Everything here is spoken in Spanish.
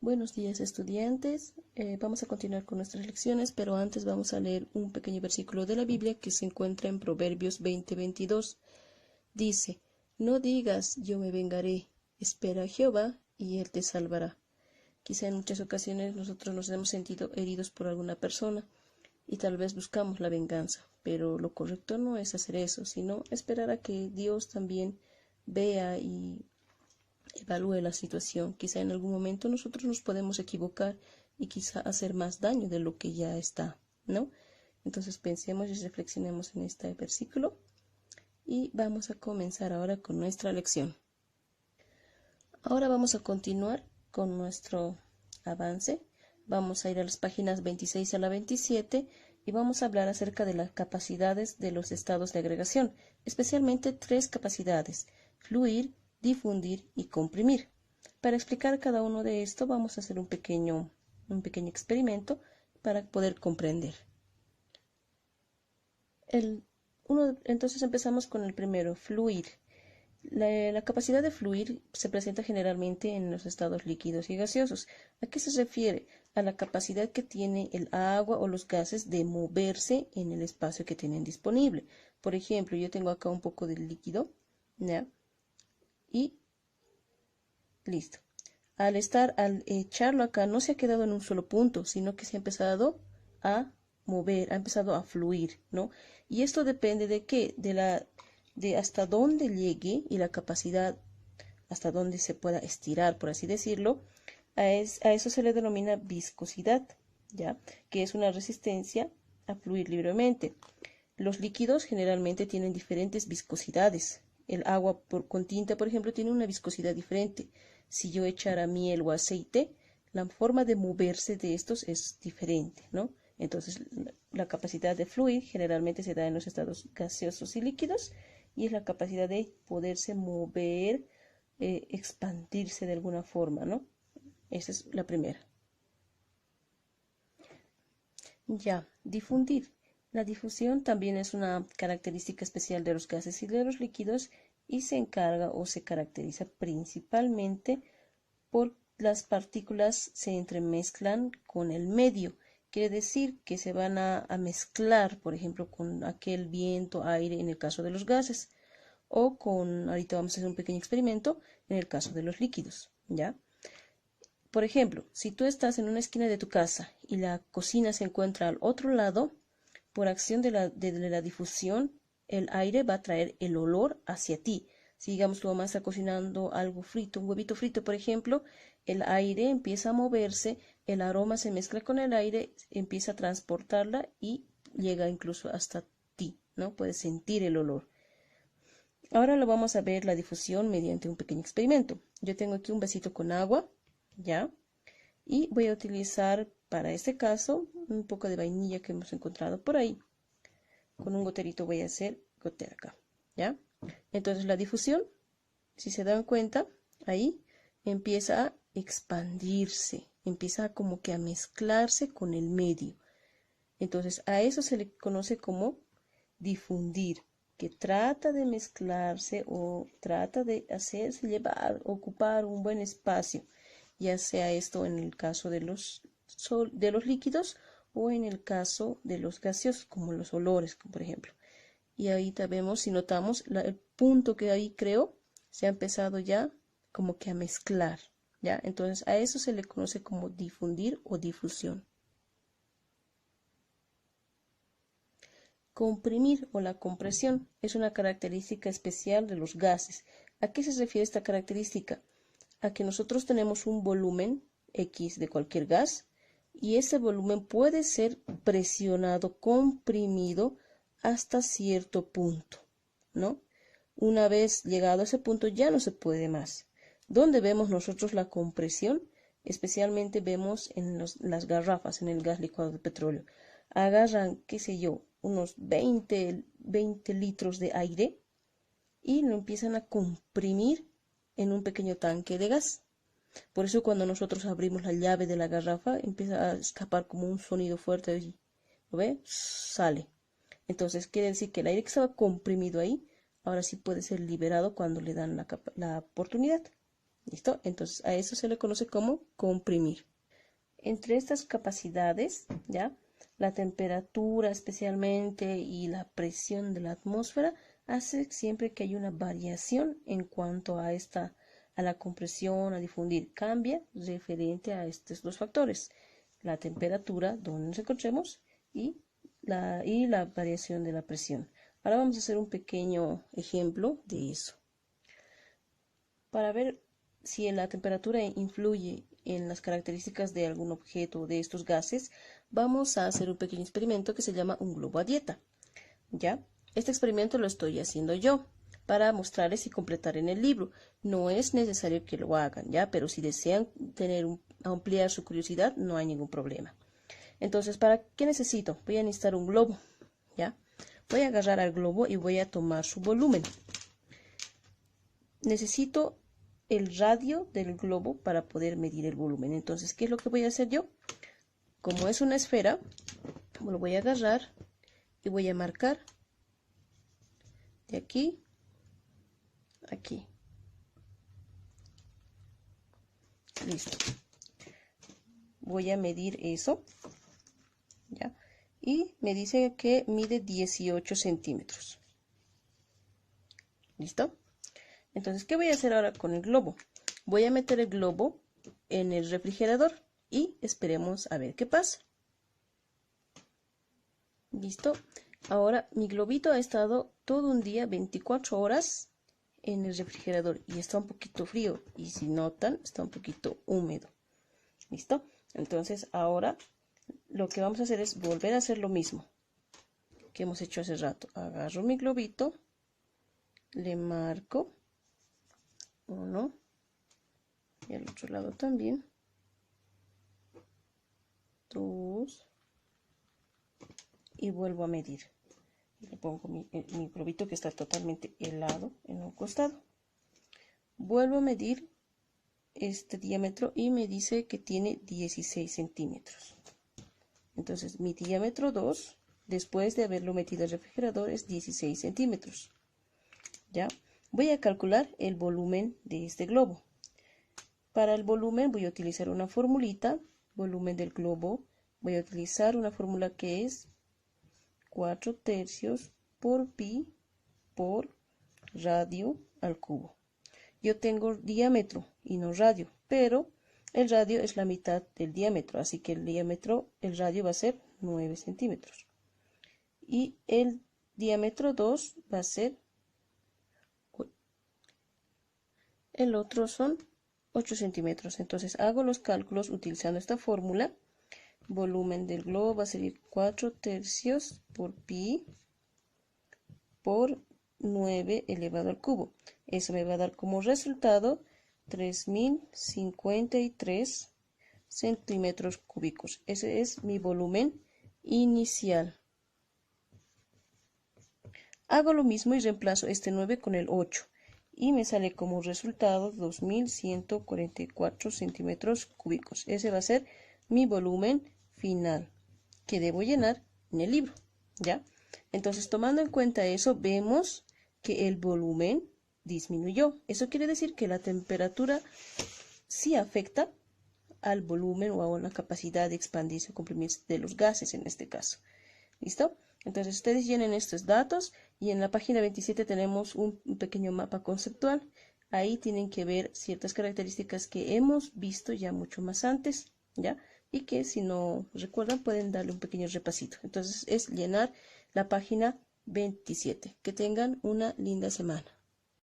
Buenos días, estudiantes. Vamos a continuar con nuestras lecciones, pero antes vamos a leer un pequeño versículo de la Biblia que se encuentra en Proverbios 20:22. Dice: No digas yo me vengaré, espera a Jehová y él te salvará. Quizá en muchas ocasiones nosotros nos hemos sentido heridos por alguna persona y tal vez buscamos la venganza, pero lo correcto no es hacer eso, sino esperar a que Dios también vea y evalúe la situación. Quizá en algún momento nosotros nos podemos equivocar y quizá hacer más daño de lo que ya está, ¿no? Entonces pensemos y reflexionemos en este versículo y vamos a comenzar ahora con nuestra lección. Ahora vamos a continuar con nuestro avance. Vamos a ir a las páginas 26 a la 27 y vamos a hablar acerca de las capacidades de los estados de agregación, especialmente tres capacidades: fluir, difundir y comprimir. Para explicar cada uno de estos vamos a hacer un pequeño experimento para poder comprender. Entonces empezamos con el primero, fluir. La capacidad de fluir se presenta generalmente en los estados líquidos y gaseosos. ¿A qué se refiere? A la capacidad que tiene el agua o los gases de moverse en el espacio que tienen disponible. Por ejemplo, yo tengo acá un poco de líquido, ¿ya? Y listo. Al echarlo acá no se ha quedado en un solo punto, sino que se ha empezado a mover, ha empezado a fluir, ¿no? Y esto depende de qué, de hasta dónde llegue y la capacidad hasta dónde se pueda estirar, por así decirlo. A eso se le denomina viscosidad, ¿ya? Que es una resistencia a fluir libremente. Los líquidos generalmente tienen diferentes viscosidades. El agua con tinta, por ejemplo, tiene una viscosidad diferente. Si yo echara miel o aceite, la forma de moverse de estos es diferente, ¿no? Entonces, la capacidad de fluir generalmente se da en los estados gaseosos y líquidos, y es la capacidad de poderse mover, expandirse de alguna forma, ¿no? Esa es la primera. Ya, difundir. La difusión también es una característica especial de los gases y de los líquidos y se encarga o se caracteriza principalmente por las partículas se entremezclan con el medio. Quiere decir que se van a mezclar, por ejemplo, con aquel viento, aire en el caso de los gases, o con, ahorita vamos a hacer un pequeño experimento, en el caso de los líquidos, ¿ya? Por ejemplo, si tú estás en una esquina de tu casa y la cocina se encuentra al otro lado, por acción de la difusión, el aire va a traer el olor hacia ti. Si digamos tu mamá está cocinando algo frito, un huevito frito, por ejemplo, el aire empieza a moverse, el aroma se mezcla con el aire, empieza a transportarla y llega incluso hasta ti, ¿no? Puedes sentir el olor. Ahora lo vamos a ver la difusión mediante un pequeño experimento. Yo tengo aquí un vasito con agua, ¿ya? Y voy a utilizar para este caso un poco de vainilla que hemos encontrado por ahí. Con un goterito voy a hacer gotear acá, ¿ya? Entonces la difusión, si se dan cuenta, ahí empieza a expandirse, empieza como que a mezclarse con el medio. Entonces a eso se le conoce como difundir, que trata de mezclarse o trata de hacerse llevar, ocupar un buen espacio, ya sea esto en el caso de los líquidos o en el caso de los gaseosos, como los olores, como por ejemplo. Y ahorita vemos, si notamos, el punto que ahí creó se ha empezado ya como que a mezclar, ¿ya? Entonces a eso se le conoce como difundir o difusión. Comprimir o la compresión es una característica especial de los gases. ¿A qué se refiere esta característica? A que nosotros tenemos un volumen X de cualquier gas y ese volumen puede ser presionado, comprimido hasta cierto punto, ¿no? Una vez llegado a ese punto ya no se puede más. ¿Dónde vemos nosotros la compresión? Especialmente vemos en las garrafas, en el gas licuado de petróleo. Agarran, qué sé yo, unos 20 litros de aire y lo empiezan a comprimir en un pequeño tanque de gas. Por eso cuando nosotros abrimos la llave de la garrafa empieza a escapar como un sonido fuerte. ¿Lo ve? Sale. Entonces quiere decir que el aire que estaba comprimido ahí, ahora sí puede ser liberado cuando le dan la oportunidad. ¿Listo? Entonces a eso se le conoce como comprimir. Entre estas capacidades, ¿ya? La temperatura especialmente y la presión de la atmósfera hace siempre que hay una variación en cuanto a la compresión, a difundir, cambia referente a estos dos factores, la temperatura donde nos encontremos y la variación de la presión. Ahora vamos a hacer un pequeño ejemplo de eso. Para ver si la temperatura influye en las características de algún objeto o de estos gases, vamos a hacer un pequeño experimento que se llama un globo a dieta. ¿Ya? Este experimento lo estoy haciendo yo para mostrarles y completar en el libro. No es necesario que lo hagan, ¿ya? Pero si desean ampliar su curiosidad, no hay ningún problema. Entonces, ¿para qué necesito? Voy a necesitar un globo, ¿ya? Voy a agarrar al globo y voy a tomar su volumen. Necesito el radio del globo para poder medir el volumen. Entonces, ¿qué es lo que voy a hacer yo? Como es una esfera, lo voy a agarrar y voy a marcar de aquí a aquí. Listo. Voy a medir eso, ¿ya? Y me dice que mide 18 centímetros. ¿Listo? Entonces, ¿qué voy a hacer ahora con el globo? Voy a meter el globo en el refrigerador y esperemos a ver qué pasa. ¿Listo? Ahora mi globito ha estado todo un día, 24 horas en el refrigerador y está un poquito frío y si notan está un poquito húmedo. ¿Listo? Entonces ahora lo que vamos a hacer es volver a hacer lo mismo que hemos hecho hace rato. Agarro mi globito, le marco 1 y al otro lado también 2 y vuelvo a medir. Le pongo mi globito que está totalmente helado en un costado. Vuelvo a medir este diámetro y me dice que tiene 16 centímetros. Entonces mi diámetro 2, después de haberlo metido al refrigerador, es 16 centímetros. ¿Ya? Voy a calcular el volumen de este globo. Para el volumen voy a utilizar una formulita, volumen del globo. Voy a utilizar una fórmula que es 4/3 por pi por radio al cubo. Yo tengo diámetro y no radio, pero el radio es la mitad del diámetro, así que el radio va a ser 9 centímetros. Y el diámetro 2 va a ser, el otro son 8 centímetros. Entonces hago los cálculos utilizando esta fórmula. Volumen del globo va a ser 4/3 por pi por 9 elevado al cubo. Eso me va a dar como resultado 3053 centímetros cúbicos. Ese es mi volumen inicial. Hago lo mismo y reemplazo este 9 con el 8 y me sale como resultado 2144 centímetros cúbicos. Ese va a ser mi volumen final que debo llenar en el libro, ¿ya? Entonces, tomando en cuenta eso, vemos que el volumen disminuyó. Eso quiere decir que la temperatura sí afecta al volumen o a la capacidad de expandirse o comprimirse de los gases en este caso. ¿Listo? Entonces, ustedes llenen estos datos y en la página 27 tenemos un pequeño mapa conceptual. Ahí tienen que ver ciertas características que hemos visto ya mucho más antes, ¿ya? Y que si no recuerdan pueden darle un pequeño repasito. Entonces es llenar la página 27. Que tengan una linda semana.